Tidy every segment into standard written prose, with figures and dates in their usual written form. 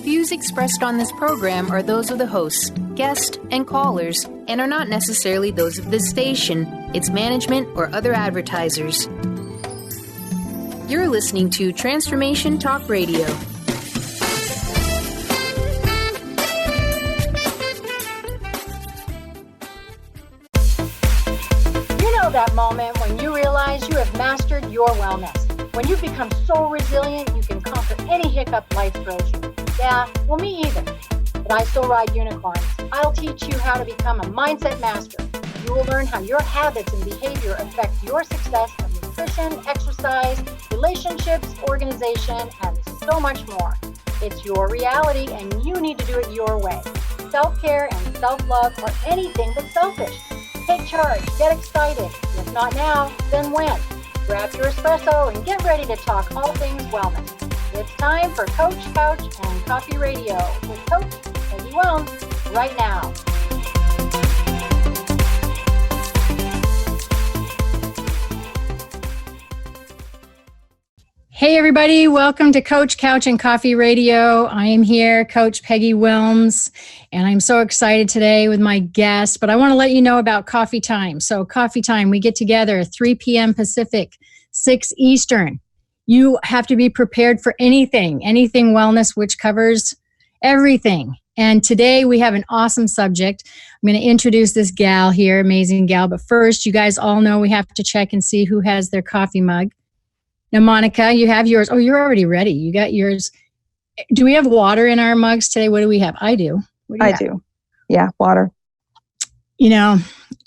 Views expressed on this program are those of the hosts, guests, and callers, and are not necessarily those of this station, its management, or other advertisers. You're listening to Transformation Talk Radio. You know that moment when you realize you have mastered your wellness. When you've become so resilient, you can conquer any hiccup life throws you. Yeah, well, me either. But I still ride unicorns. I'll teach you how to become a mindset master. You will learn how your habits and behavior affect your success of nutrition, exercise, relationships, organization, and so much more. It's your reality, and you need to do it your way. Self-care and self-love are anything but selfish. Take charge. Get excited. If not now, then when? Grab your espresso and get ready to talk all things wellness. It's time for Coach, Couch, and Coffee Radio with Coach Peggy Willms right now. Hey everybody, welcome to Coach, Couch, and Coffee Radio. I am here, Coach Peggy Willms, and I'm so excited today with my guest, but I want to let you know about coffee time. So coffee time, we get together 3 p.m. Pacific, 6 Eastern. You have to be prepared for anything wellness, which covers everything. And today we have an awesome subject. I'm going to introduce this gal here, amazing gal. But first, you guys all know we have to check and see who has their coffee mug. Now, Monika, you have yours. Oh, you're already ready. You got yours. Do we have water in our mugs today? What do we have? I do. I do. Yeah, water. You know,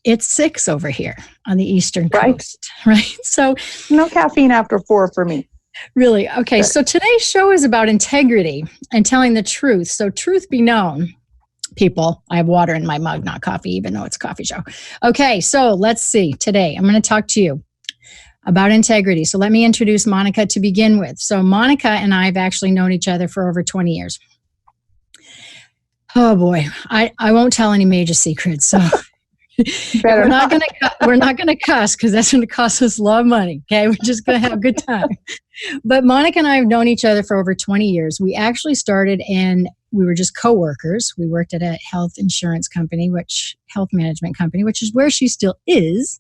it's 6 over here on the Eastern Coast, right? So no caffeine after 4 for me. Really? Okay. So today's show is about integrity and telling the truth. So truth be known, people, I have water in my mug, not coffee, even though it's a coffee show. Okay. So let's see. Today, I'm going to talk to you about integrity. So let me introduce Monika to begin with. So Monika and I have actually known each other for over 20 years. Oh boy, I won't tell any major secrets. So we're not gonna cuss because that's gonna cost us a lot of money. Okay, we're just gonna have a good time. But Monika and I have known each other for over 20 years. We actually started and we were just co-workers. We worked at a health management company, which is where she still is.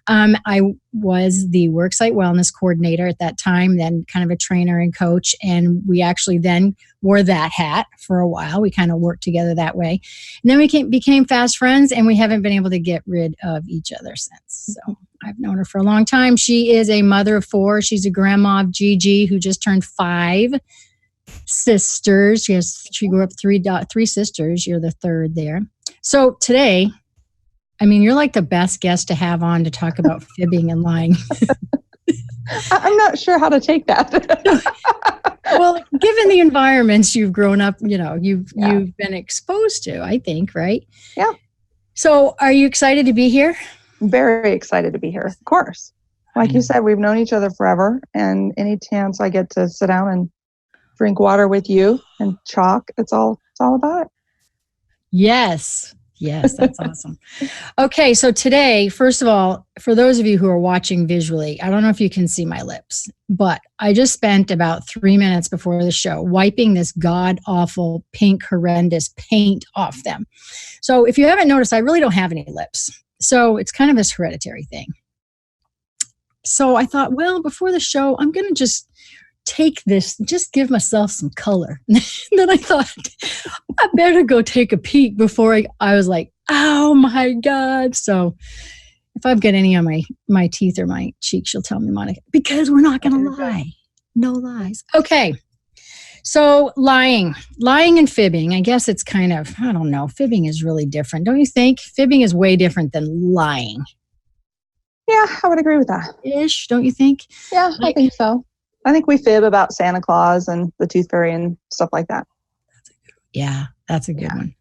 I was the worksite wellness coordinator at that time, then kind of a trainer and coach. And we actually then wore that hat for a while. We kind of worked together that way. And then we became fast friends, and we haven't been able to get rid of each other since. So I've known her for a long time. She is a mother of 4. She's a grandma of Gigi, who just turned 5. Sisters. She grew up 3 sisters. You're the third there. So today, I mean, you're like the best guest to have on to talk about fibbing and lying. I'm not sure how to take that. Well, given the environments you've grown up, you've been exposed to, I think, right? Yeah. So are you excited to be here? Very excited to be here, of course. Like you said, we've known each other forever, and any chance I get to sit down and drink water with you and chalk, it's all about it. Yes, that's awesome. Okay, so today, first of all, for those of you who are watching visually, I don't know if you can see my lips, but I just spent about 3 minutes before the show wiping this god-awful, pink, horrendous paint off them. So if you haven't noticed, I really don't have any lips. So it's kind of this hereditary thing. So I thought, well, before the show, I'm going to just take this, just give myself some color. Then I thought, I better go take a peek before I was like, oh my God. So if I've got any on my teeth or my cheeks, you'll tell me, Monika, because we're not going to lie. No lies. Okay. So lying and fibbing, I guess it's kind of, I don't know, fibbing is really different. Don't you think? Fibbing is way different than lying. Yeah, I would agree with that. Ish, don't you think? Yeah, I think so. I think we fib about Santa Claus and the Tooth Fairy and stuff like that. Yeah, that's a good one.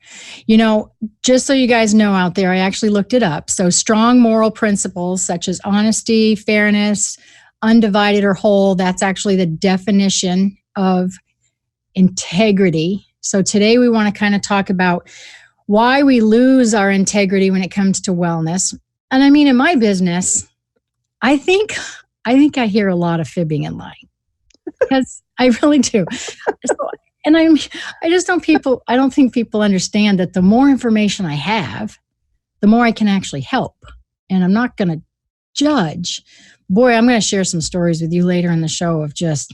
Just so you guys know out there, I actually looked it up. So strong moral principles such as honesty, fairness, undivided or whole, that's actually the definition of integrity. So today we want to kind of talk about why we lose our integrity when it comes to wellness. And I mean, in my business, I think I hear a lot of fibbing and lying because I really do. So And I don't think people understand that the more information I have, the more I can actually help. And I'm not going to judge. Boy, I'm going to share some stories with you later in the show of just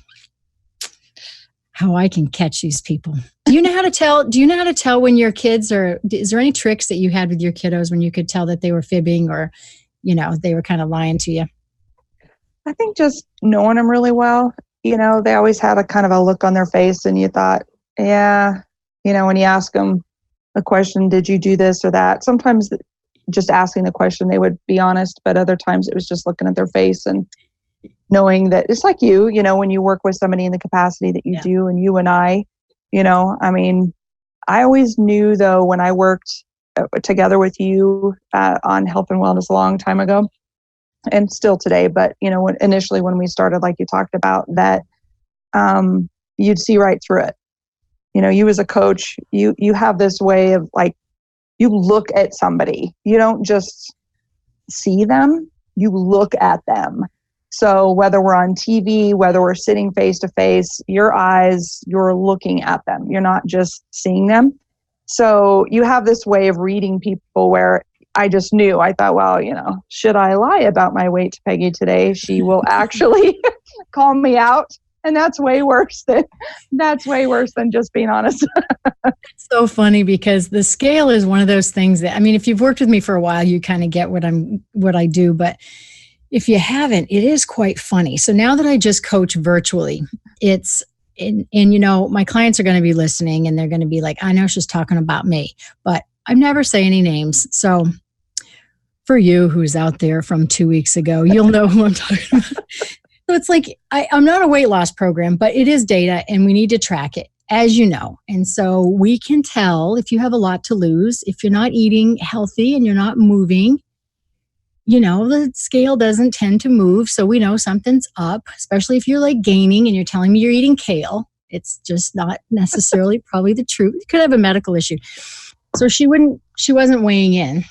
how I can catch these people. Do you know how to tell when your kids is there any tricks that you had with your kiddos when you could tell that they were fibbing or, they were kind of lying to you? I think just knowing them really well, they always had a kind of a look on their face and you thought, yeah, when you ask them a question, did you do this or that? Sometimes just asking the question, they would be honest, but other times it was just looking at their face and knowing that it's like when you work with somebody in the capacity that you do, and you and I always knew though, when I worked together with you on health and wellness a long time ago, and still today, but initially when we started, like you talked about, that you'd see right through it. You as a coach, you have this way of like, you look at somebody, you don't just see them, you look at them. So whether we're on TV, whether we're sitting face to face, your eyes, you're looking at them, you're not just seeing them. So you have this way of reading people where I just knew, I thought, well, should I lie about my weight to Peggy today? She will actually call me out. And that's way worse than just being honest. It's so funny because the scale is one of those things that, if you've worked with me for a while, you kind of get what I do. But if you haven't, it is quite funny. So now that I just coach virtually, it's, and my clients are going to be listening and they're going to be like, I know she's talking about me, but I never say any names. So for you who's out there from 2 weeks ago, you'll know who I'm talking about. So it's like, I'm not a weight loss program, but it is data and we need to track it, as you know. And so we can tell if you have a lot to lose, if you're not eating healthy and you're not moving, the scale doesn't tend to move. So we know something's up, especially if you're like gaining and you're telling me you're eating kale. It's just not necessarily probably the truth. You could have a medical issue. So she wasn't weighing in,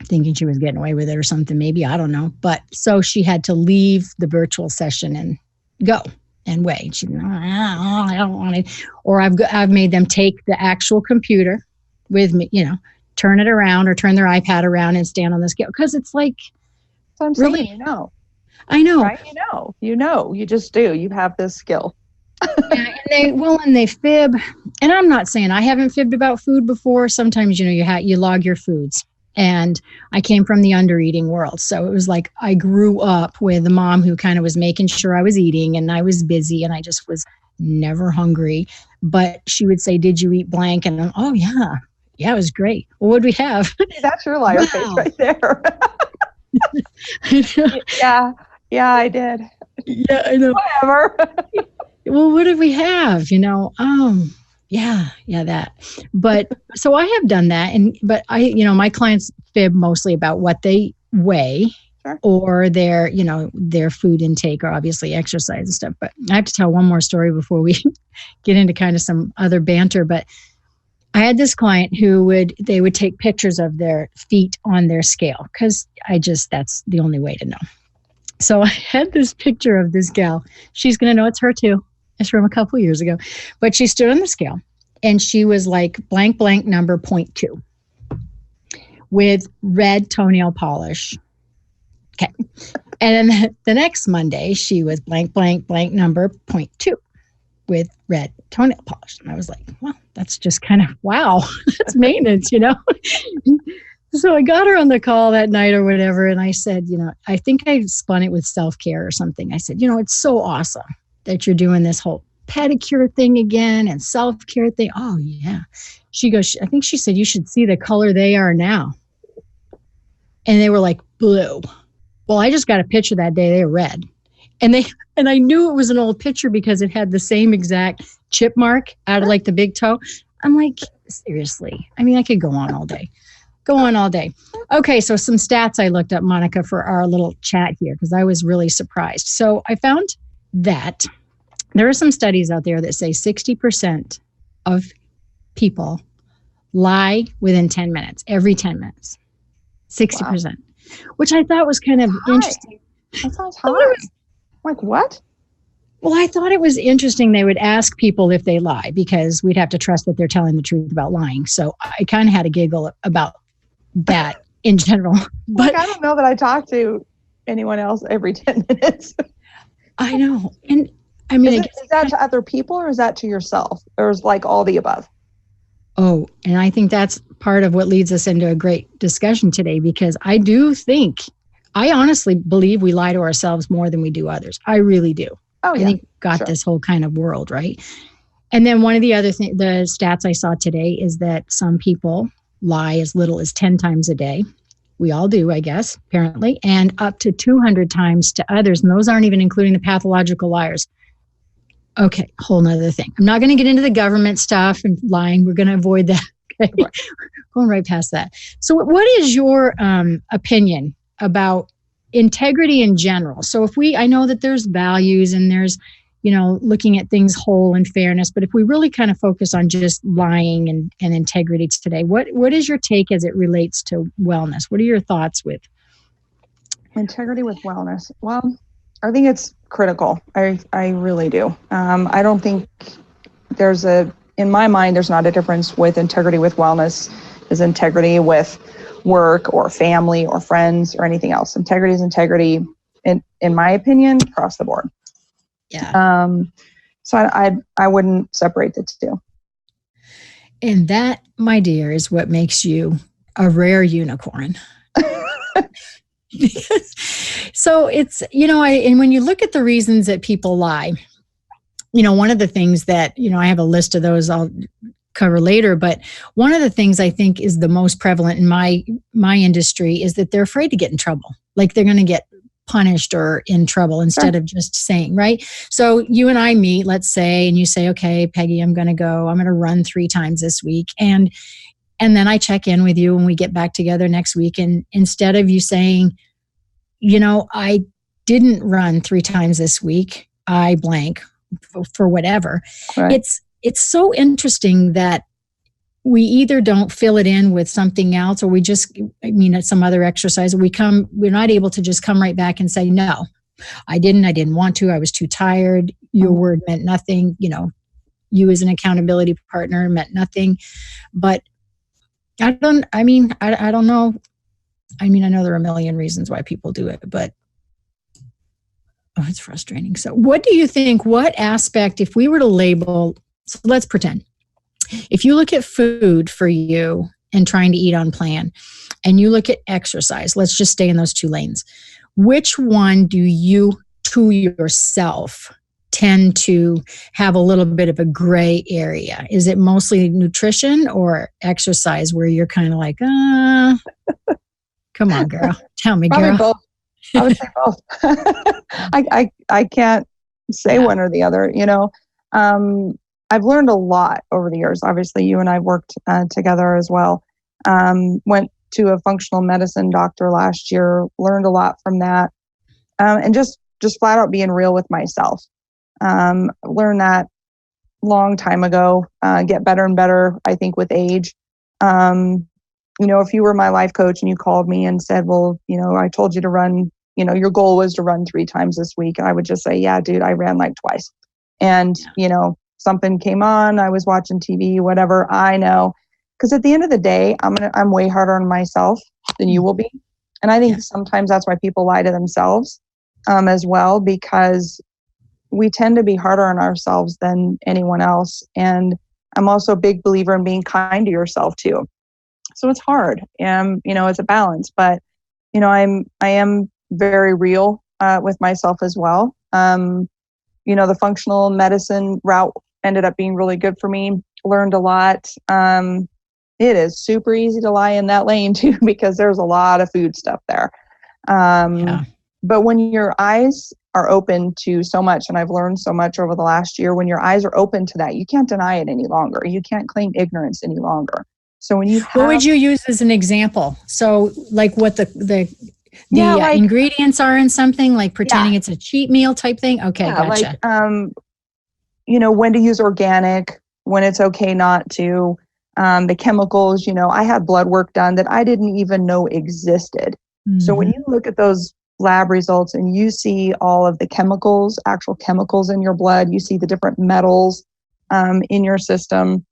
thinking she was getting away with it or something, maybe, I don't know. But so she had to leave the virtual session and go and weigh. She, I don't want it. Or I've made them take the actual computer with me, turn it around or turn their iPad around and stand on the scale. Because it's like, so I'm really, saying, I know. Right? You just do. You have this skill. Yeah, and they fib. And I'm not saying I haven't fibbed about food before. Sometimes, you log your foods. And I came from the under-eating world. So it was like I grew up with a mom who kind of was making sure I was eating and I was busy and I just was never hungry. But she would say, did you eat blank? And I'm, oh, yeah. Yeah, it was great. Well, what did we have? That's your liar face right there. Yeah, I did. Yeah, I know. Whatever. Well, what did we have? Yeah, that. But so I have done that. But my clients fib mostly about what they weigh. Sure. Or their food intake, or obviously exercise and stuff. But I have to tell one more story before we get into kind of some other banter. But I had this client they would take pictures of their feet on their scale because that's the only way to know. So I had this picture of this gal. She's going to know it's her too. It's from a couple years ago. But she stood on the scale and she was like blank number 0.2 with red toenail polish. Okay. And then the next Monday, she was blank number 0.2 with red toenail polish. And I was like, well, that's just kind of, wow, that's maintenance, So I got her on the call that night or whatever. And I said, I think I spun it with self-care or something. I said, it's so awesome that you're doing this whole pedicure thing again and self-care thing. Oh, yeah. She goes, I think she said, you should see the color they are now. And they were like blue. Well, I just got a picture that day. They were red. And I knew it was an old picture because it had the same exact chip mark out of like the big toe. I'm like, seriously. I could go on all day. Okay, so some stats I looked up, Monika, for our little chat here because I was really surprised. So I found that there are some studies out there that say 60% of people lie within 10 minutes, every 10 minutes. 60%, wow. Which I thought was kind of interesting. That sounds high. Like what? Well, I thought it was interesting they would ask people if they lie because we'd have to trust that they're telling the truth about lying. So I kind of had a giggle about that in general. But I don't know that I talk to anyone else every 10 minutes. I know. And I mean, is that to other people or is that to yourself? Or is like all the above? Oh, and I think that's part of what leads us into a great discussion today, because I honestly believe we lie to ourselves more than we do others. I really do. Oh, yeah. I think got this whole kind of world, right? And then one of the other the stats I saw today is that some people lie as little as 10 times a day. We all do, I guess, apparently, and up to 200 times to others. And those aren't even including the pathological liars. Okay, whole nother thing. I'm not going to get into the government stuff and lying. We're going to avoid that. Okay? Going right past that. So what is your opinion about integrity in general? So I know that there's values and there's, looking at things whole and fairness, but if we really kind of focus on just lying and integrity today, what is your take as it relates to wellness? What are your thoughts with integrity with wellness? Well, I think it's critical. I really do. I don't think in my mind, there's not a difference with integrity with wellness as integrity with work or family or friends or anything else. Integrity is integrity, in my opinion, across the board. Yeah. So I wouldn't separate the two. And that, my dear, is what makes you a rare unicorn. So it's, and when you look at the reasons that people lie, one of the things that, I have a list of those I'll cover later, but one of the things I think is the most prevalent in my industry is that they're afraid to get in trouble. Like they're going to get punished or in trouble instead of just saying, right? So you and I meet, let's say, and you say, okay, Peggy, I'm going to run 3 times this week. And then I check in with you when we get back together next week. And instead of you saying, I didn't run 3 times this week, I blank for whatever. Right. It's so interesting that we either don't fill it in with something else, or we just, it's some other exercise. We're not able to just come right back and say, no, I didn't want to, I was too tired. Your word meant nothing. You as an accountability partner meant nothing. But I don't know. I know there are a million reasons why people do it, but it's frustrating. So what do you think, what aspect, if we were to label, so let's pretend, if you look at food for you and trying to eat on plan, and you look at exercise, let's just stay in those 2 lanes. Which one do you, to yourself, tend to have a little bit of a gray area? Is it mostly nutrition or exercise where you're kind of like, come on, girl, tell me, Probably girl. Both. I would say both. I can't say one or the other. I've learned a lot over the years. Obviously, you and I worked together as well. Went to a functional medicine doctor last year, learned a lot from that. And just flat out being real with myself. Learned that long time ago, get better and better, I think, with age. If you were my life coach and you called me and said, well, I told you to run, your goal was to run 3 times this week. I would just say, yeah, dude, I ran like twice. And, something came on, I was watching TV, whatever, I know. Because at the end of the day, I'm way harder on myself than you will be. And I think sometimes that's why people lie to themselves as well, because we tend to be harder on ourselves than anyone else. And I'm also a big believer in being kind to yourself too. So it's hard, and it's a balance. But I am very real with myself as well. The functional medicine route ended up being really good for me. Learned a lot. It is super easy to lie in that lane too, because there's a lot of food stuff there. But when your eyes are open to so much, and I've learned so much over the last year, when your eyes are open to that, you can't deny it any longer. You can't claim ignorance any longer. So when what would you use as an example? So like what the ingredients are in something, like pretending it's a cheat meal type thing? Okay, gotcha. Like, when to use organic, when it's okay not to, the chemicals, I had blood work done that I didn't even know existed. Mm-hmm. So when you look at those lab results and you see all of the chemicals, actual chemicals in your blood, you see the different metals in your system.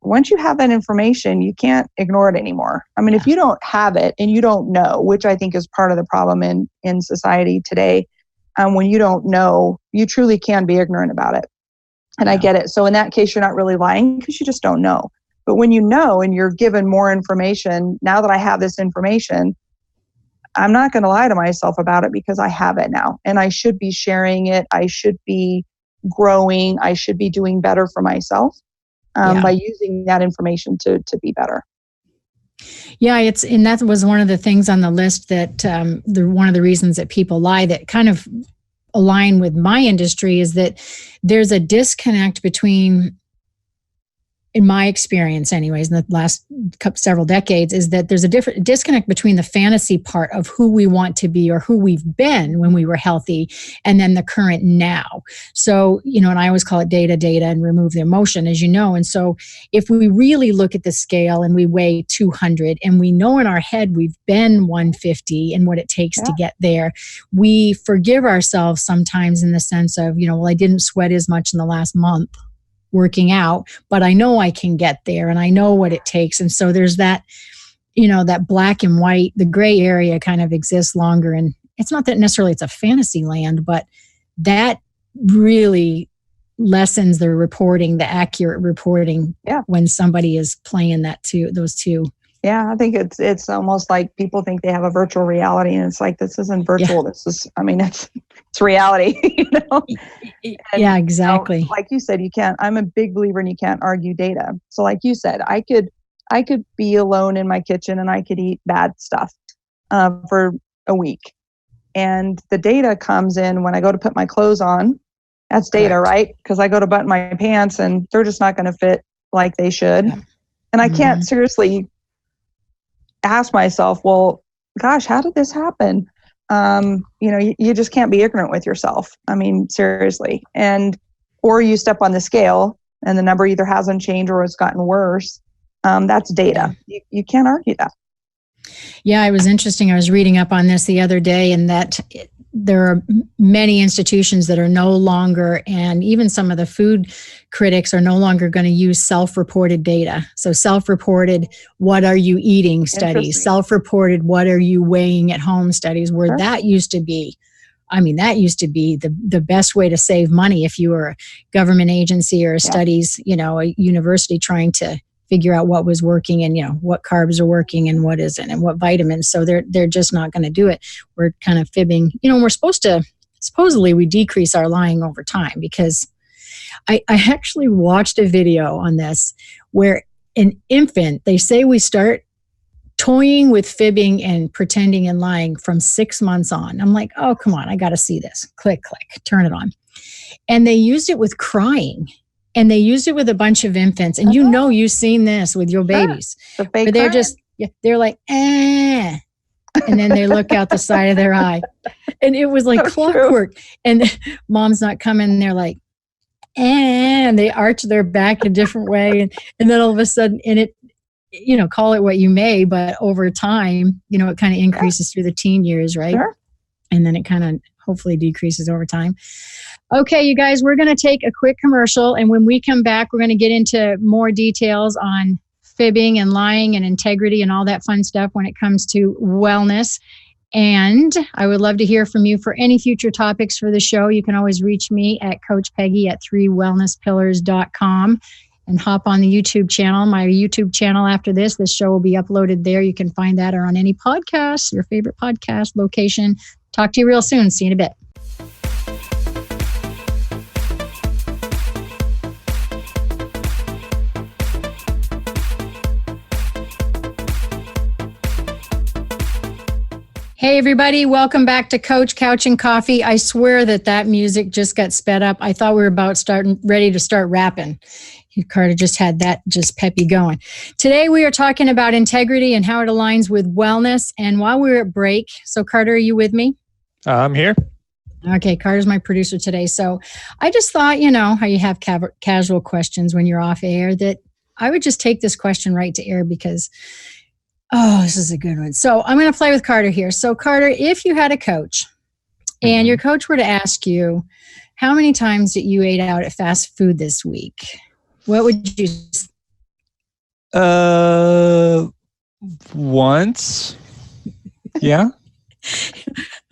Once you have that information, you can't ignore it anymore. I mean, if you don't have it and you don't know, which I think is part of the problem in society today, when you don't know, you truly can be ignorant about it. And I get it. So in that case, you're not really lying because you just don't know. But when you know and you're given more information, now that I have this information, I'm not going to lie to myself about it because I have it now. And I should be sharing it. I should be growing. I should be doing better for myself. By using that information to be better. Yeah, and that was one of the things on the list that one of the reasons that people lie that kind of align with my industry is that there's a disconnect between, in my experience anyways, in the last several decades, is that there's a different disconnect between the fantasy part of who we want to be or who we've been when we were healthy and then the current now. So, and I always call it data and remove the emotion, as you know. And so if we really look at the scale and we weigh 200 and we know in our head we've been 150 and what it takes to get there, we forgive ourselves sometimes in the sense of, well, I didn't sweat as much in the last month working out, but I know I can get there and I know what it takes. And so there's that, that black and white, the gray area kind of exists longer. And it's not that necessarily it's a fantasy land, but that really lessens the reporting, the accurate reporting when somebody is playing those two. Yeah, I think it's almost like people think they have a virtual reality, and it's like, this isn't virtual. Yeah. This is, it's reality. And, exactly. Like you said, I'm a big believer in you can't argue data. So like you said, I could be alone in my kitchen and I could eat bad stuff for a week. And the data comes in when I go to put my clothes on. That's data, right? Because I go to button my pants and they're just not going to fit like they should. Yeah. And I can't seriously ask myself, well, gosh, how did this happen? You just can't be ignorant with yourself. Seriously. Or you step on the scale and the number either hasn't changed or it's gotten worse. That's data. You can't argue that. Yeah, it was interesting. I was reading up on this the other day, and that there are many institutions that are no longer, and even some of the food critics are no longer going to use self-reported data. So self-reported, what are you eating studies, self-reported, what are you weighing at home studies, where that used to be. That used to be the best way to save money if you were a government agency or a studies, a university trying to figure out what was working and, what carbs are working and what isn't and what vitamins. So they're just not going to do it. We're kind of fibbing. We're supposedly we decrease our lying over time, because I actually watched a video on this where an infant, they say we start toying with fibbing and pretending and lying from 6 months on. I'm like, oh, come on, I got to see this. Click, turn it on. And they used it with crying. And they used it with a bunch of infants. And you've seen this with your babies. But they're like, eh. And then they look out the side of their eye. And it was like clockwork. True. And mom's not coming. And they're like, eh. And they arch their back a different way. And then all of a sudden, and it, call it what you may, but over time, it kind of increases through the teen years, right? Sure. And then it kind of hopefully decreases over time. Okay, you guys, we're going to take a quick commercial, and when we come back, we're going to get into more details on fibbing and lying and integrity and all that fun stuff when it comes to wellness. And I would love to hear from you for any future topics for the show. You can always reach me at Coach Peggy at 3wellnesspillars.com and hop on the YouTube channel, my YouTube channel after this. This show will be uploaded there. You can find that or on any podcast, your favorite podcast location. Talk to you real soon. See you in a bit. Hey, everybody. Welcome back to Coach Couch and Coffee. I swear that music just got sped up. I thought we were ready to start rapping. Carter just had that peppy going. Today, we are talking about integrity and how it aligns with wellness. And while we were at break, so Carter, are you with me? I'm here. Okay, Carter's my producer today. So I just thought, how you have casual questions when you're off air, that I would just take this question right to air, because Oh, this is a good one. So I'm going to play with Carter here. So Carter, if you had a coach and your coach were to ask you, how many times did you ate out at fast food this week? What would you say? Once. Yeah.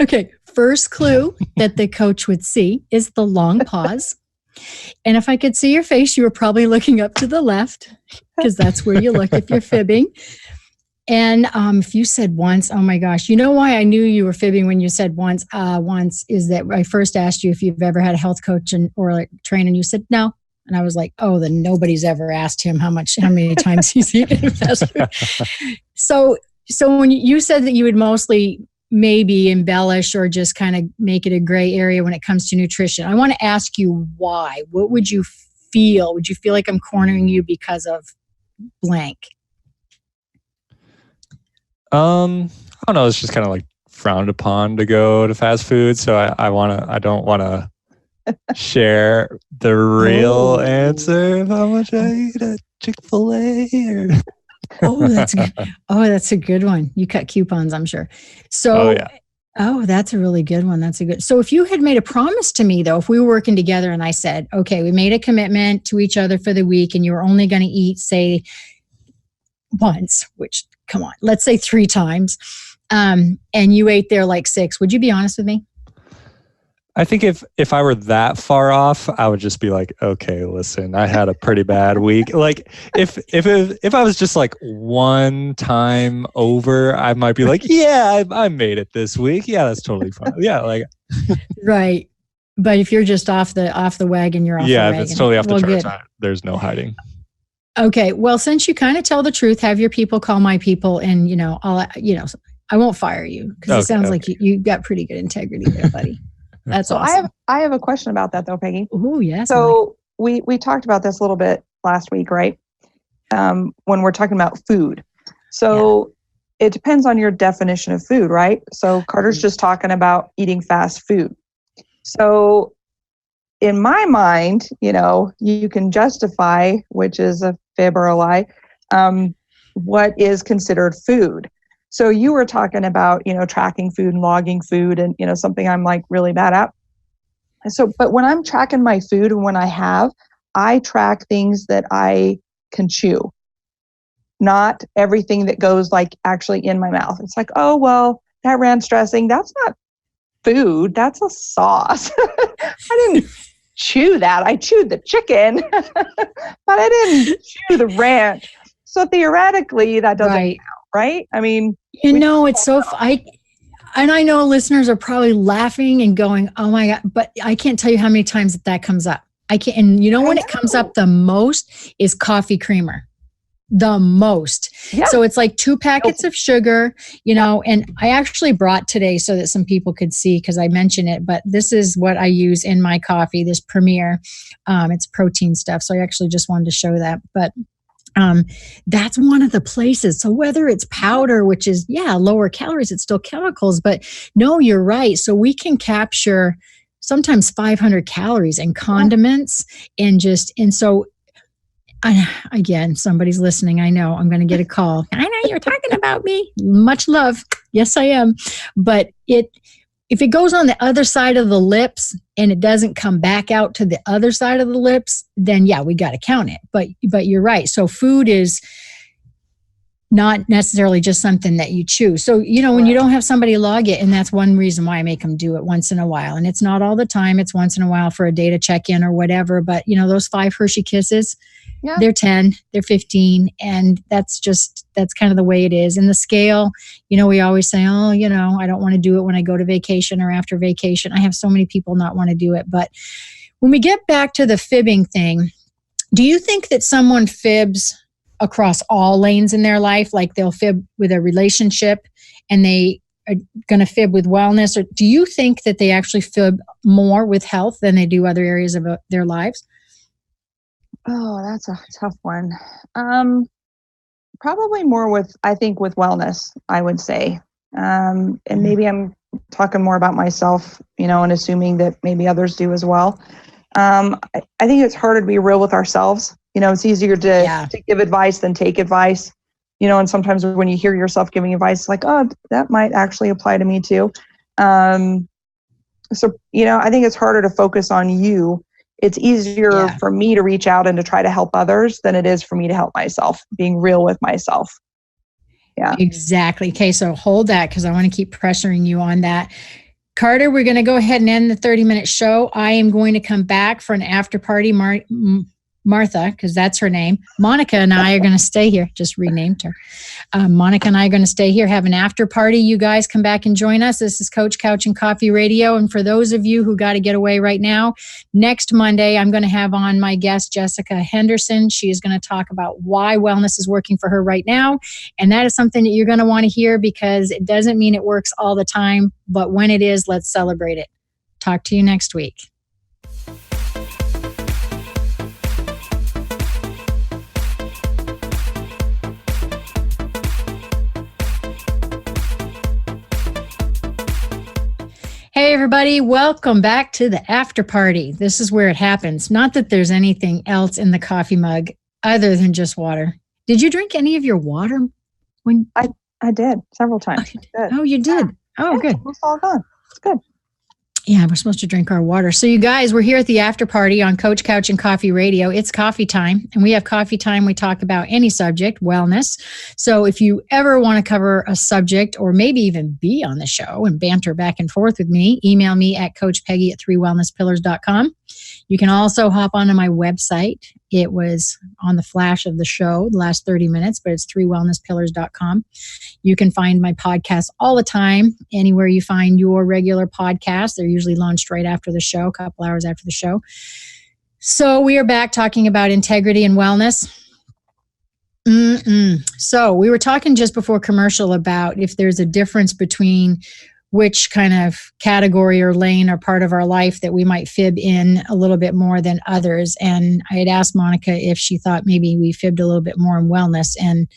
Okay. First clue that the coach would see is the long pause. And if I could see your face, you were probably looking up to the left because that's where you look if you're fibbing. And if you said once, oh my gosh, you know why I knew you were fibbing when you said once? Once is that I first asked you if you've ever had a health coach or like train, and you said no. And I was like, oh, then nobody's ever asked him how many times he's eaten fast food. So when you said that you would mostly maybe embellish or just kind of make it a gray area when it comes to nutrition, I want to ask you why. What would you feel? Would you feel like I'm cornering you because of blank? I don't know. It's just kind of like frowned upon to go to fast food. So I don't want to share the real answer of how much I eat at Chick-fil-A. That's good. That's a good one. You cut coupons, I'm sure. So, that's a really good one. So if you had made a promise to me though, if we were working together and I said, okay, we made a commitment to each other for the week and you were only going to eat, say, once, which come on, let's say 3 times, and you ate there like 6, would you be honest with me? I think if I were that far off, I would just be like, okay, listen, I had a pretty bad week. Like if I was just like one time over, I might be like, yeah, I made it this week. Yeah, that's totally fine. Yeah, like right. But if you're just off the wagon, you're off the wagon. Yeah, if it's totally off the charts, there's no hiding. Okay. Well, since you kind of tell the truth, have your people call my people, and I won't fire you because it sounds like you got pretty good integrity there, buddy. That's awesome. I have a question about that though, Peggy. Oh, yes. So we talked about this a little bit last week, right? When we're talking about food. So it depends on your definition of food, right? So Carter's just talking about eating fast food. So in my mind, you can justify, which is a fib or a lie, what is considered food. So you were talking about, tracking food and logging food and, something I'm like really bad at. So, but when I'm tracking my food and when I track things that I can chew, not everything that goes like actually in my mouth. It's like, oh, well, that ranch dressing, that's not food. That's a sauce. I didn't chew that. I chewed the chicken, but I didn't chew the ranch. So theoretically, that doesn't count, right? I mean, it's so and I know listeners are probably laughing and going, "Oh my God!" But I can't tell you how many times that comes up. I can't. And when it comes up the most is coffee creamer. The most. Yeah. So it's like 2 packets of sugar, and I actually brought today so that some people could see because I mentioned it, but this is what I use in my coffee, this Premier. It's protein stuff. So I actually just wanted to show that. But that's one of the places. So whether it's powder, which is, lower calories, it's still chemicals, but no, you're right. So we can capture sometimes 500 calories in condiments and so again, somebody's listening. I know I'm going to get a call. I know you're talking about me. Much love. Yes, I am. But if it goes on the other side of the lips and it doesn't come back out to the other side of the lips, then we got to count it. But you're right. So food is not necessarily just something that you chew. So, when you don't have somebody log it, and that's one reason why I make them do it once in a while. And it's not all the time. It's once in a while for a data check-in or whatever. But, those 5 Hershey Kisses, they're 10, they're 15. And that's kind of the way it is. And the scale, we always say, oh, I don't want to do it when I go to vacation or after vacation. I have so many people not want to do it. But when we get back to the fibbing thing, do you think that someone fibs across all lanes in their life? Like they'll fib with a relationship and they are going to fib with wellness? Or do you think that they actually fib more with health than they do other areas of their lives? Oh, that's a tough one. Probably more with wellness, I would say. And maybe I'm talking more about myself, and assuming that maybe others do as well. I think it's harder to be real with ourselves. It's easier to give advice than take advice. and sometimes when you hear yourself giving advice, it's like, oh, that might actually apply to me too. So, I think it's harder to focus on you. It's easier for me to reach out and to try to help others than it is for me to help myself, being real with myself. Yeah, exactly. Okay, so hold that because I want to keep pressuring you on that. Carter, we're going to go ahead and end the 30-minute show. I am going to come back for an after party. Martha, because that's her name. Monika and I are going to stay here. Just renamed her. Monika and I are going to stay here, have an after party. You guys come back and join us. This is Coach Couch and Coffee Radio. And for those of you who got to get away right now, next Monday, I'm going to have on my guest, Jessica Henderson. She is going to talk about why wellness is working for her right now. And that is something that you're going to want to hear because it doesn't mean it works all the time. But when it is, let's celebrate it. Talk to you next week. Hey, everybody. Welcome back to the after party. This is where it happens. Not that there's anything else in the coffee mug other than just water. Did you drink any of your water? I did several times. Oh, you did? Oh, good. It's all gone. It's good. Yeah, we're supposed to drink our water. So you guys, we're here at the after party on Coach Couch and Coffee Radio. It's coffee time, and we have coffee time. We talk about any subject, wellness. So if you ever want to cover a subject or maybe even be on the show and banter back and forth with me, email me at coachpeggy@3wellnesspillars.com. You can also hop onto my website. It was on the flash of the show, the last 30 minutes, but it's 3wellnesspillars.com. You can find my podcast all the time, anywhere you find your regular podcast. They're usually launched right after the show, a couple hours after the show. So we are back talking about integrity and wellness. So we were talking just before commercial about if there's a difference between which kind of category or lane or part of our life that we might fib in a little bit more than others. And I had asked Monika if she thought maybe we fibbed a little bit more in wellness. And,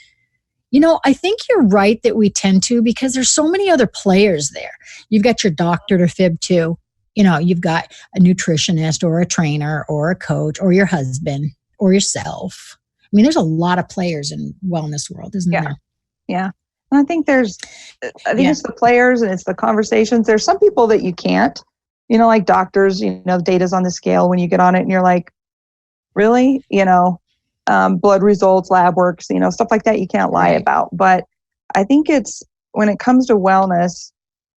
I think you're right that we tend to because there's so many other players there. You've got your doctor to fib to. You've got a nutritionist or a trainer or a coach or your husband or yourself. I mean, there's a lot of players in wellness world, isn't there? Yeah. And I think it's the players and it's the conversations. There's some people that you can't, like doctors, the data's on the scale when you get on it and you're like, really? Blood results, lab works, stuff like that you can't lie about. But I think when it comes to wellness,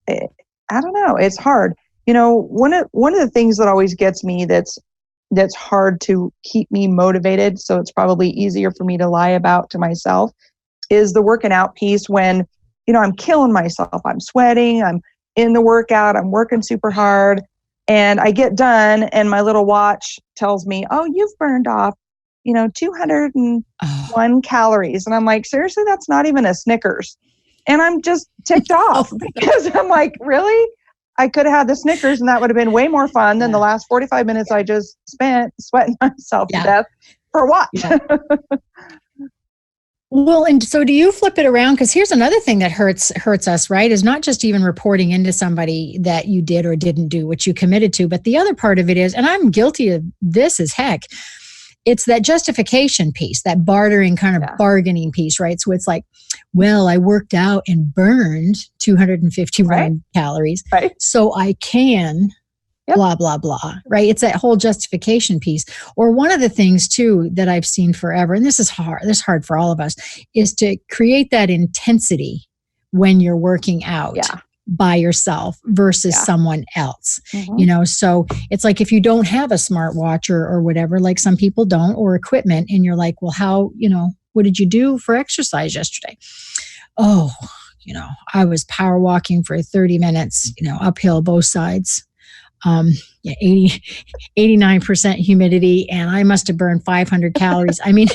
I don't know, it's hard. One of the things that always gets me that's hard to keep me motivated, so it's probably easier for me to lie about to myself, is the working out piece when, I'm killing myself. I'm sweating. I'm in the workout. I'm working super hard. And I get done and my little watch tells me, oh, you've burned off, 201 calories. And I'm like, seriously, that's not even a Snickers. And I'm just ticked off because I'm like, really? I could have had the Snickers and that would have been way more fun than the last 45 minutes I just spent sweating myself to death for what? Yeah. Well, and so do you flip it around? Because here's another thing that hurts us, right? Is not just even reporting into somebody that you did or didn't do what you committed to, but the other part of it is, and I'm guilty of this as heck, it's that justification piece, that bartering kind of bargaining piece, right? So it's like, well, I worked out and burned 251 calories, so I can... blah, blah, blah, right? It's that whole justification piece. Or one of the things too that I've seen forever, and this is hard for all of us, is to create that intensity when you're working out by yourself versus someone else. So it's like if you don't have a smartwatch or whatever, like some people don't, or equipment, and you're like, well, how, what did you do for exercise yesterday? Oh, I was power walking for 30 minutes, uphill both sides. 89% humidity, and I must have burned 500 calories. I mean,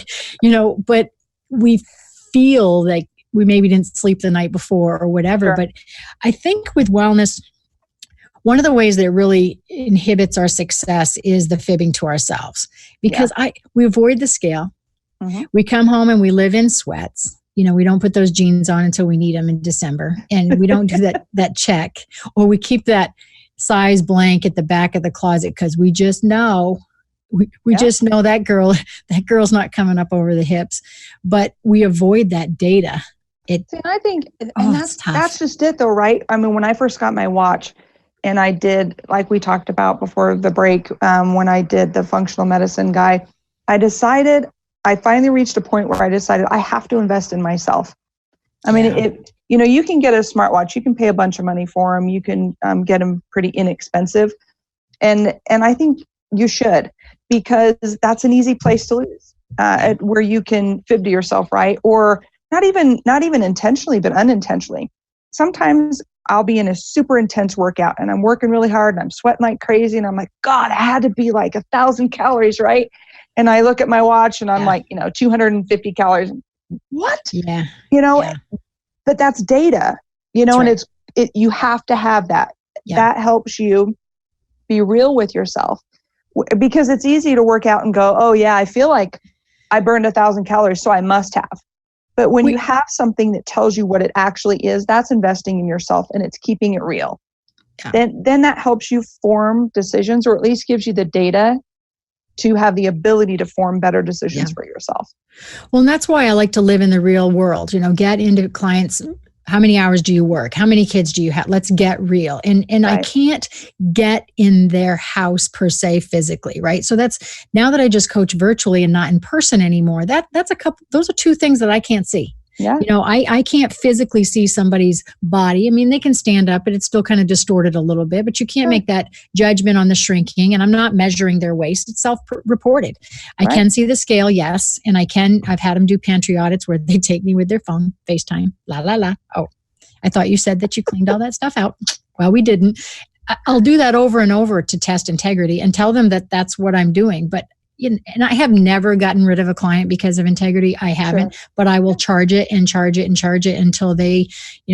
but we feel like we maybe didn't sleep the night before or whatever. But I think with wellness, one of the ways that really inhibits our success is the fibbing to ourselves, because we avoid the scale. We come home and we live in sweats. We don't put those jeans on until we need them in December, and we don't do that check, or we keep that size blank at the back of the closet because we just know We just know that girl's not coming up over the hips, but we avoid that data. And I think, that's just it though, right? I mean, when I first got my watch and I did, like we talked about before the break, when I did the functional medicine guy, I finally reached a point where I decided I have to invest in myself. I mean, you can get a smartwatch, you can pay a bunch of money for them, you can get them pretty inexpensive. And I think you should, because that's an easy place to lose, where you can fib to yourself, right? Or not even intentionally, but unintentionally. Sometimes I'll be in a super intense workout and I'm working really hard and I'm sweating like crazy. And I'm like, God, I had to be like 1,000 calories, right? And I look at my watch and I'm like, 250 calories. What? Yeah. But that's data, and you have to have that. Yeah. That helps you be real with yourself, because it's easy to work out and go, oh yeah, I feel like I burned 1,000 calories, so I must have. But when you have something that tells you what it actually is, that's investing in yourself and it's keeping it real. Yeah. Then that helps you form decisions, or at least gives you the data to have the ability to form better decisions for yourself. Well, and that's why I like to live in the real world, get into clients. How many hours do you work? How many kids do you have? Let's get real. And right. I can't get in their house per se physically, right? So that's, now that I just coach virtually and not in person anymore, those are two things that I can't see. Yeah. I can't physically see somebody's body. I mean, they can stand up, but it's still kind of distorted a little bit, but you can't make that judgment on the shrinking, and I'm not measuring their waist. It's self-reported. I can see the scale, yes. And I've had them do pantry audits where they take me with their phone, FaceTime, la, la, la. Oh, I thought you said that you cleaned all that stuff out. Well, we didn't. I'll do that over and over to test integrity and tell them that that's what I'm doing. But and I have never gotten rid of a client because of integrity. I haven't, but I will charge it and charge it and charge it until they,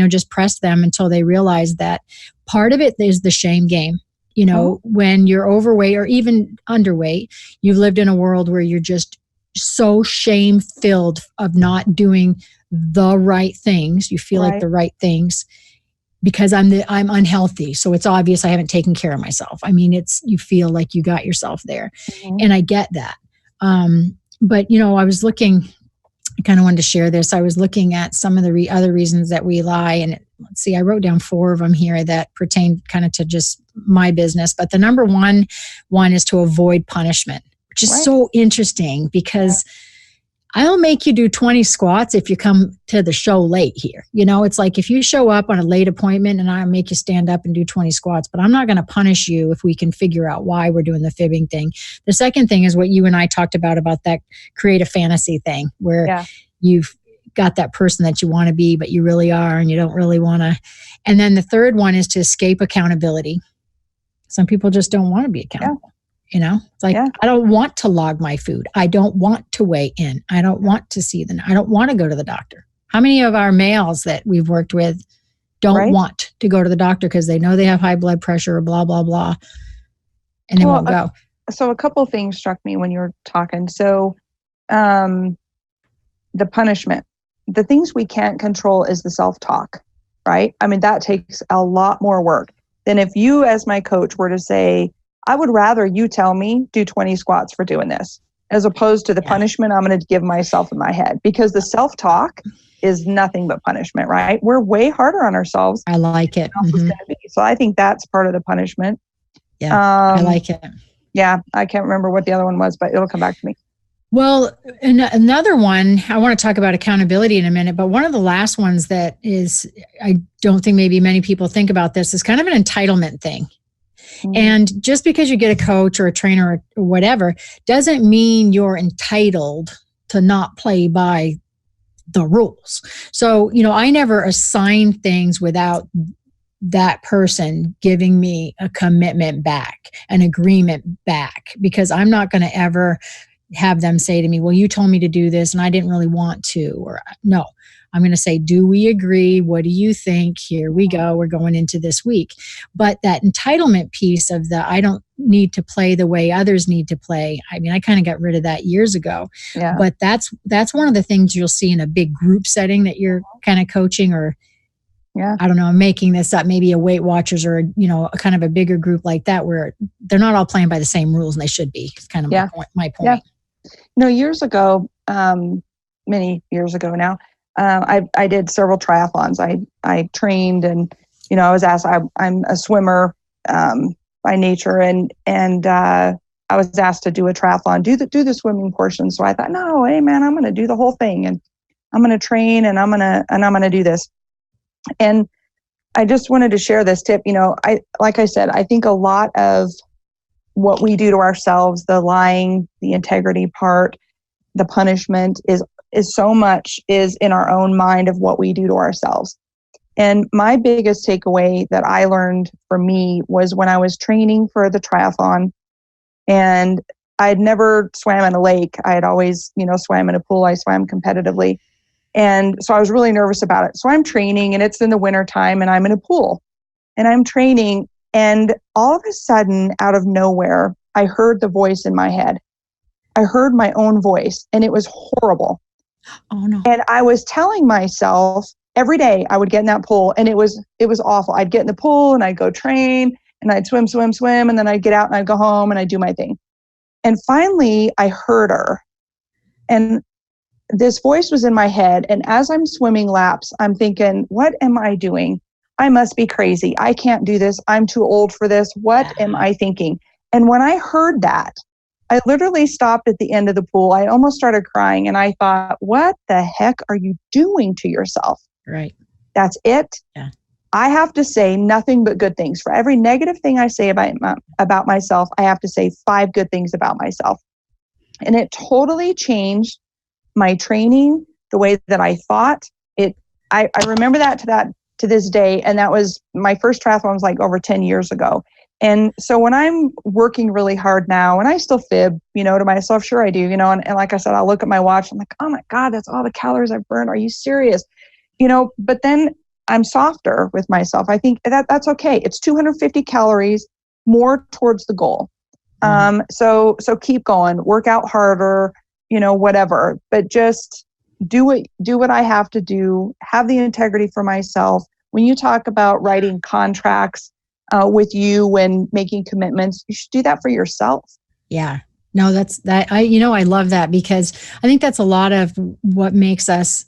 just press them until they realize that part of it is the shame game. When you're overweight or even underweight, you've lived in a world where you're just so shame-filled of not doing the right things. You feel like the right things because I'm unhealthy. So it's obvious I haven't taken care of myself. I mean, you feel like you got yourself there. Mm-hmm. And I get that. But I was looking, I kind of wanted to share this. I was looking at some of the other reasons that we lie. And let's see, I wrote down 4 of them here that pertain kind of to just my business. But the number one is to avoid punishment, which is so interesting because I'll make you do 20 squats if you come to the show late here. It's like if you show up on a late appointment and I'll make you stand up and do 20 squats, but I'm not going to punish you if we can figure out why we're doing the fibbing thing. The second thing is what you and I talked about that create a fantasy thing where you've got that person that you want to be, but you really are and you don't really want to. And then the third one is to escape accountability. Some people just don't want to be accountable. Yeah. It's like, I don't want to log my food. I don't want to weigh in. I don't want to see them. I don't want to go to the doctor. How many of our males that we've worked with don't want to go to the doctor because they know they have high blood pressure or blah, blah, blah, and they won't go? So a couple of things struck me when you were talking. So the punishment, the things we can't control is the self-talk, right? I mean, that takes a lot more work than if you as my coach were to say, I would rather you tell me do 20 squats for doing this, as opposed to the punishment I'm going to give myself in my head, because the self-talk is nothing but punishment, right? We're way harder on ourselves. I like it. Mm-hmm. So I think that's part of the punishment. Yeah, I like it. Yeah, I can't remember what the other one was, but it'll come back to me. Well, another one, I want to talk about accountability in a minute, but one of the last ones that is, I don't think maybe many people think about this, is kind of an entitlement thing. And just because you get a coach or a trainer or whatever doesn't mean you're entitled to not play by the rules. So, I never assign things without that person giving me a commitment back, an agreement back, because I'm not going to ever have them say to me, well, you told me to do this and I didn't really want to, or no. I'm going to say, do we agree? What do you think? Here we go. We're going into this week. But that entitlement piece of I don't need to play the way others need to play. I mean, I kind of got rid of that years ago. Yeah. But that's one of the things you'll see in a big group setting that you're kind of coaching, or Yeah. I don't know, I'm making this up, maybe a Weight Watchers or, a kind of a bigger group like that where they're not all playing by the same rules and they should be. It's kind of my point. Yeah. Years ago, many years ago now, I did several triathlons. I trained and, I was asked, I'm a swimmer by nature and I was asked to do a triathlon, do the swimming portion. So I thought, no, hey man, I'm going to do the whole thing and I'm going to train and I'm going to do this. And I just wanted to share this tip. Like I said, I think a lot of what we do to ourselves, the lying, the integrity part, the punishment is so much is in our own mind of what we do to ourselves. And my biggest takeaway that I learned for me was when I was training for the triathlon and I'd never swam in a lake. I had always, swam in a pool. I swam competitively. And so I was really nervous about it. So I'm training and it's in the wintertime and I'm in a pool and I'm training. And all of a sudden, out of nowhere, I heard the voice in my head. I heard my own voice and it was horrible. Oh no. And I was telling myself every day I would get in that pool and it was awful. I'd get in the pool and I'd go train and I'd swim. And then I'd get out and I'd go home and I'd do my thing. And finally I heard her and this voice was in my head. And as I'm swimming laps, I'm thinking, what am I doing? I must be crazy. I can't do this. I'm too old for this. What am I thinking? And when I heard that, I literally stopped at the end of the pool. I almost started crying. And I thought, what the heck are you doing to yourself? Right. That's it. Yeah. I have to say nothing but good things. For every negative thing I say about myself, I have to say 5 good things about myself. And it totally changed my training, the way that I thought it. I remember that to this day. And that was my first triathlon was like over 10 years ago. And so when I'm working really hard now, and I still fib, to myself, sure I do, and like I said, I'll look at my watch. I'm like, oh my God, that's all the calories I've burned. Are you serious? But then I'm softer with myself. I think that's okay. It's 250 calories more towards the goal. So keep going, work out harder, whatever, but just do what I have to do, have the integrity for myself. When you talk about writing contracts with you when making commitments, you should do that for yourself. Yeah. No, I love that because I think that's a lot of what makes us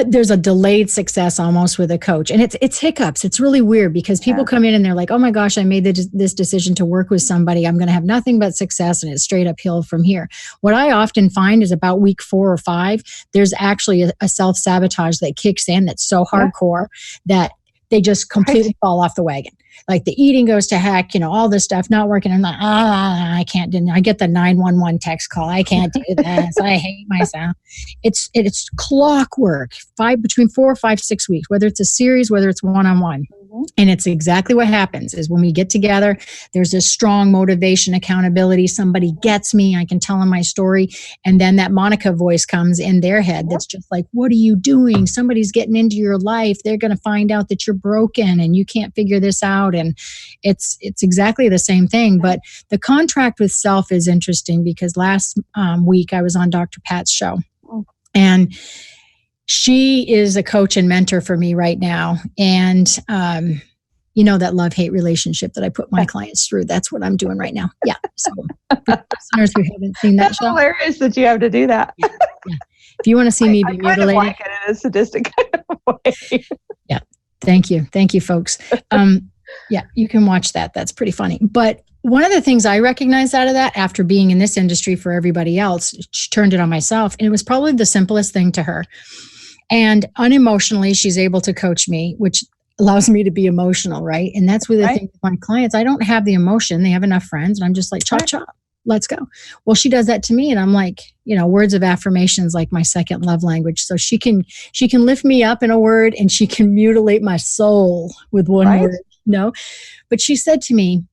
there's a delayed success almost with a coach, and it's hiccups. It's really weird because people come in and they're like, oh my gosh, I made this decision to work with somebody. I'm going to have nothing but success and it's straight uphill from here. What I often find is about week 4 or 5, there's actually a self-sabotage that kicks in that's so hardcore that they just completely fall off the wagon. Like the eating goes to heck, all this stuff not working. I'm like, I can't do it. I get the 911 text call. I can't do this. I hate myself. It's clockwork, between 4, 5, 6 weeks, whether it's a series, whether it's one-on-one. And it's exactly what happens is when we get together, there's this strong motivation, accountability. Somebody gets me. I can tell them my story. And then that Monika voice comes in their head. That's just like, what are you doing? Somebody's getting into your life. They're going to find out that you're broken and you can't figure this out. And it's exactly the same thing. But the contract with self is interesting because last week I was on Dr. Pat's show and she is a coach and mentor for me right now. And, that love-hate relationship that I put my clients through, that's what I'm doing right now. Yeah. So listeners who haven't seen that show. It's hilarious that you have to do that. Yeah. If you want to see me be mutilated. I like it in a sadistic kind of way. Yeah. Thank you. Thank you, folks. Yeah, you can watch that. That's pretty funny. But one of the things I recognized out of that after being in this industry for everybody else, she turned it on myself. And it was probably the simplest thing to her. And unemotionally, she's able to coach me, which allows me to be emotional, right? And that's where the thing with my clients, I don't have the emotion. They have enough friends. And I'm just like, chop, chop, let's go. Well, she does that to me. And I'm like, words of affirmation is like my second love language. So she can lift me up in a word and she can mutilate my soul with one word, But she said to me,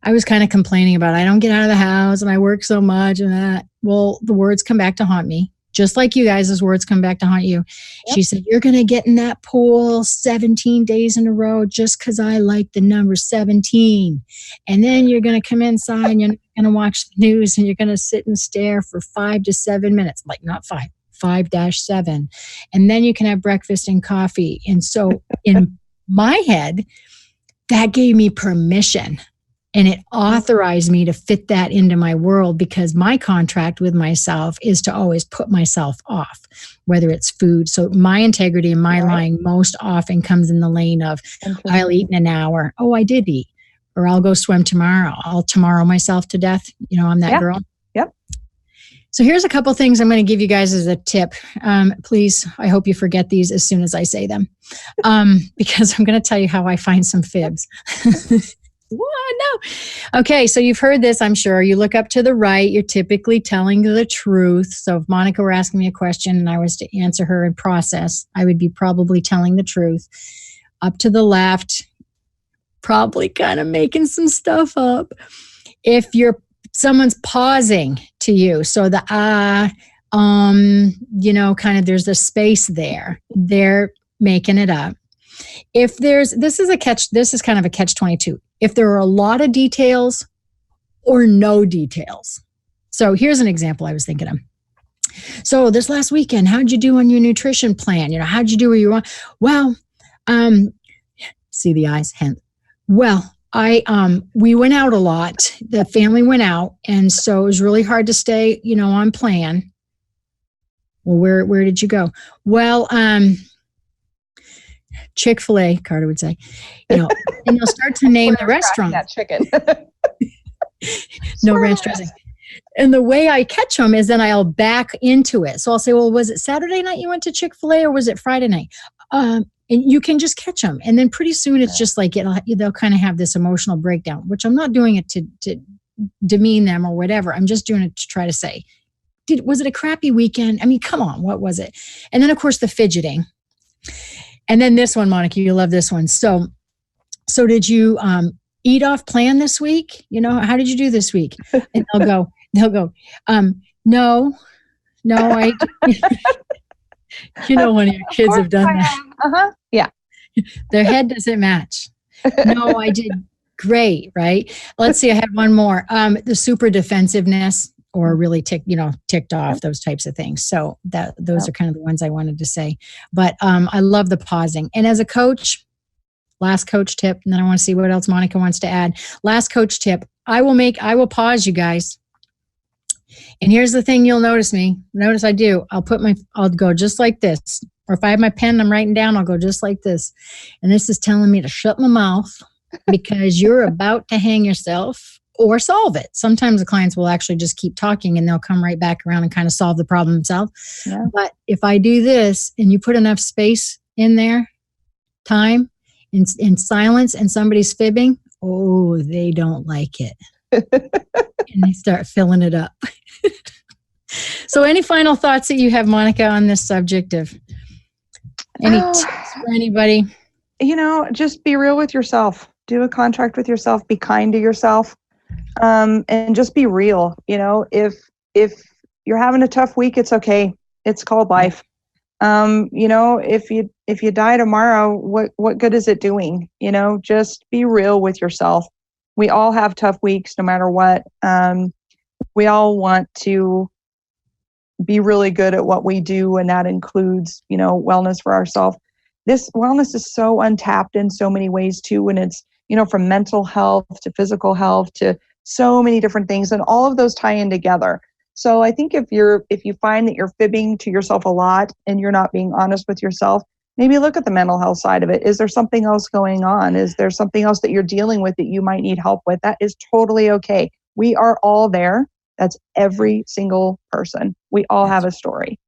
I was kind of complaining about, I don't get out of the house and I work so much and that. Well, the words come back to haunt me. Just like you guys' words come back to haunt you. Yep. She said, you're going to get in that pool 17 days in a row just because I like the number 17. And then you're going to come inside and you're going to watch the news and you're going to sit and stare for 5 to 7 minutes. Like not 5-7. And then you can have breakfast and coffee. And so in my head, that gave me permission. And it authorized me to fit that into my world, because my contract with myself is to always put myself off, whether it's food. So my integrity and my lying most often comes in the lane of, I'll eat in an hour. Oh, I did eat. Or I'll go swim tomorrow. I'll tomorrow myself to death. I'm that girl. Yep. So here's a couple things I'm going to give you guys as a tip. Please, I hope you forget these as soon as I say them, because I'm going to tell you how I find some fibs. What? No. Okay, so you've heard this, I'm sure. You look up to the right, you're typically telling the truth. So if Monika were asking me a question and I was to answer her in process, I would be probably telling the truth. Up to the left, probably kind of making some stuff up. If someone's pausing to you, so the kind of there's a space there, they're making it up. If this is kind of a catch-22. If there are a lot of details or no details. So here's an example I was thinking of. So this last weekend, how'd you do on your nutrition plan? How'd you do where you want? Well, see the eyes, hint. Well, we went out a lot. The family went out. And so it was really hard to stay, on plan. Well, where did you go? Well, Chick-fil-A, Carter would say, and you'll start to name the restaurant. That chicken. No ranch dressing. And the way I catch them is then I'll back into it. So I'll say, well, was it Saturday night you went to Chick-fil-A or was it Friday night? And you can just catch them. And then pretty soon it's just like they'll kind of have this emotional breakdown, which I'm not doing it to demean them or whatever. I'm just doing it to try to say, was it a crappy weekend? I mean, come on, what was it? And then, of course, the fidgeting. And then this one, Monika, you love this one. So did you eat off plan this week? How did you do this week? And they'll go, no, I, one of your kids have done that. Uh-huh. Yeah. Their head doesn't match. No, I did great, right? Let's see, I have one more. The super defensiveness, or really ticked off, those types of things. So those are kind of the ones I wanted to say. But I love the pausing. And as a coach, last coach tip, and then I want to see what else Monika wants to add. Last coach tip, I will pause you guys. And here's the thing you'll notice me. Notice I do. I'll go just like this. Or if I have my pen, I'm writing down, I'll go just like this. And this is telling me to shut my mouth because you're about to hang yourself or solve it. Sometimes the clients will actually just keep talking and they'll come right back around and kind of solve the problem themselves. Yeah. But if I do this and you put enough space in there, time, in silence, and somebody's fibbing, they don't like it. And they start filling it up. So any final thoughts that you have, Monika, on this subject of any tips for anybody? Just be real with yourself. Do a contract with yourself. Be kind to yourself. And just be real. If you're having a tough week, it's okay. It's called life. If you die tomorrow, what good is it doing? Just be real with yourself. We all have tough weeks, no matter what. We all want to be really good at what we do, and that includes, wellness for ourselves. This wellness is so untapped in so many ways too, and it's, from mental health to physical health to so many different things, and all of those tie in together. So I think if you find that you're fibbing to yourself a lot and you're not being honest with yourself, maybe look at the mental health side of it. Is there something else going on? Is there something else that you're dealing with that you might need help with? That is totally okay. We are all there. That's every single person. We all have a story.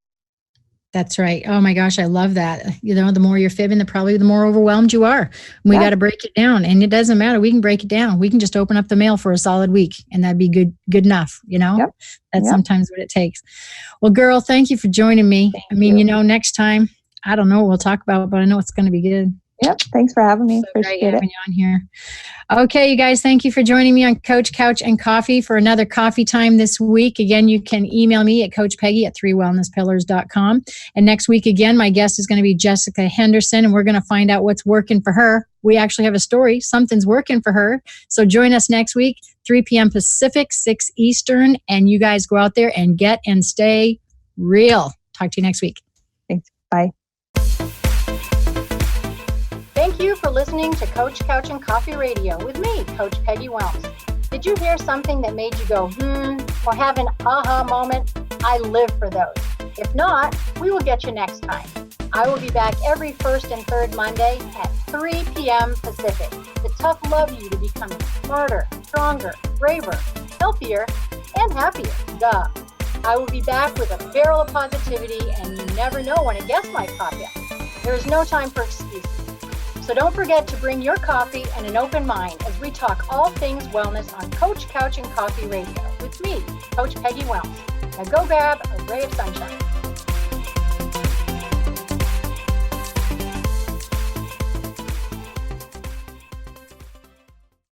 That's right. Oh my gosh, I love that. The more you're fibbing, the more overwhelmed you are. We got to break it down, and it doesn't matter. We can break it down. We can just open up the mail for a solid week, and that'd be good enough. That's sometimes what it takes. Well, girl, thank you for joining me. Thank you. Next time, I don't know what we'll talk about, but I know it's going to be good. Yep. Thanks for having me. So appreciate having you on here. Okay, you guys, thank you for joining me on Coach, Couch, and Coffee for another coffee time this week. Again, you can email me at coachpeggy@3wellnesspillars.com. And next week, again, my guest is going to be Jessica Henderson, and we're going to find out what's working for her. We actually have a story. Something's working for her. So join us next week, 3 p.m. Pacific, 6 Eastern, and you guys go out there and get and stay real. Talk to you next week. Thanks. Bye. Thank you for listening to Coach Couch and Coffee Radio with me, Coach Peggy Willms. Did you hear something that made you go, or have an aha moment? I live for those. If not, we will get you next time. I will be back every first and third Monday at 3 p.m. Pacific to tough love you to become smarter, stronger, braver, healthier, and happier. Duh. I will be back with a barrel of positivity, and you never know when a guest might pop in. There is no time for excuses. So don't forget to bring your coffee and an open mind as we talk all things wellness on Coach Couch and Coffee Radio with me, Coach Peggy Willms. Now go grab a ray of sunshine.